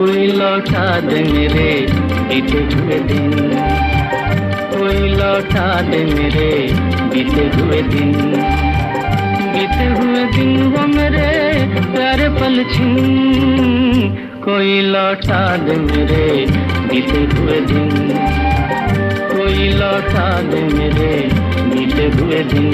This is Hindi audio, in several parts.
कोई लौटा दे मेरे बीते हुए दिन, कोई लौटा दे मेरे बीते हुए दिन, बीते हुए दिन वो मेरे प्यारे पल छीन। कोई लौटा दे मेरे बीते हुए दिन, कोई लौटा दे मेरे बीते हुए दिन।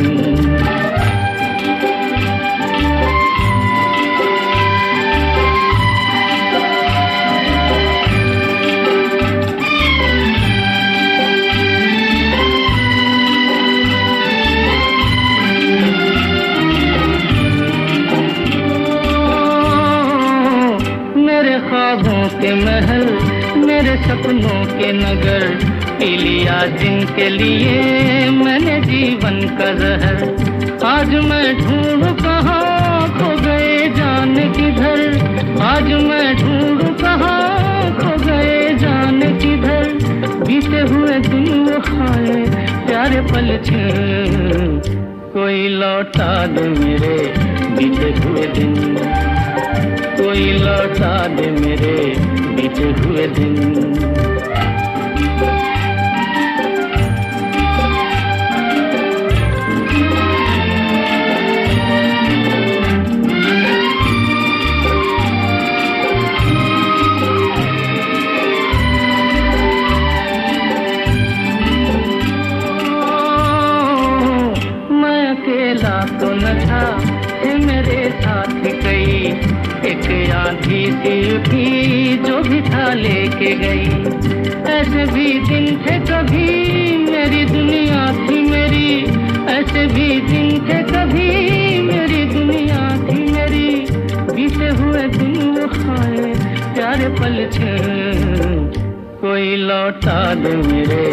ख्वाबों के महल, मेरे सपनों के नगर, पी लिया जिनके लिए मैंने जीवन का जहर। आज मैं ढूंढूं कहाँ खो गए जान किधर, आज मैं ढूंढूं कहाँ खो गए जान किधर। बीते हुए दिन वो खाए प्यारे पल छीन। कोई लौटा दे मेरे बीते हुए दिन, कोई लौटा दे मेरे बीते हुए दिन। मैं अकेला तो न था, मेरे साथ कई एक आंधी सी उठी जो भी था लेके गई। ऐसे भी दिन थे कभी मेरी दुनिया थी मेरी, ऐसे भी दिन थे कभी मेरी दुनिया थी मेरी। बीते हुए दिन वो खाए प्यारे पल छीन। कोई लौटा दे मेरे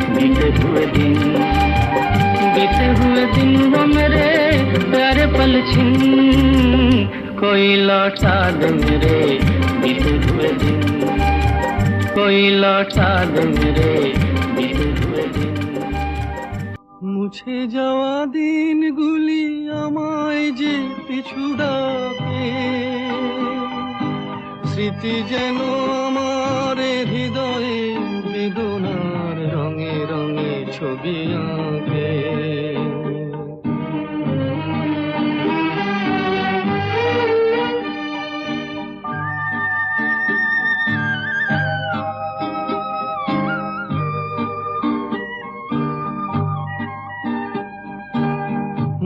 बीते हुए दिन, बीते हुए दिन वो मेरे प्यारे पल छीन। कोई लौटा दे मेरे बीते हुए दिन, कोई लौटा दे मेरे बीते हुए दिन। মুছে যাওয়া দিনগুলি আমায় যে পিছু ডাকে, স্মৃতি যেন আমার হৃদয়ে বেদনার রঙে রঙে ছবি আঁকে।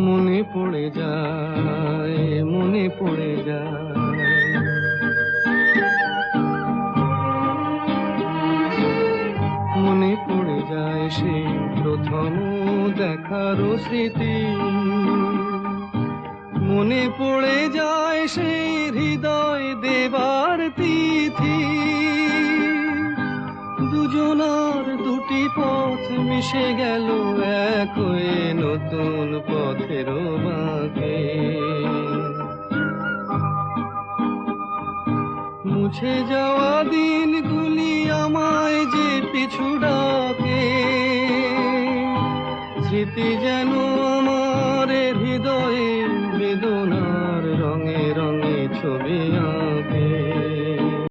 মনে পড়ে যায়, মনে পড়ে যায়, মনে পড়ে যায় সেই প্রথম দেখার স্মৃতি। মনে পড়ে যায় সেই হৃদয় দেবার তিথি। দুজনার দুটি পথ মিশে গেল এক হয়ে নতুন পথের বাঁকে। মুছে যাওয়া দিনগুলি আমায় যে পিছু ডাকে, স্মৃতি যেন আমার হৃদয়ে বেদনার রঙে রঙে ছবি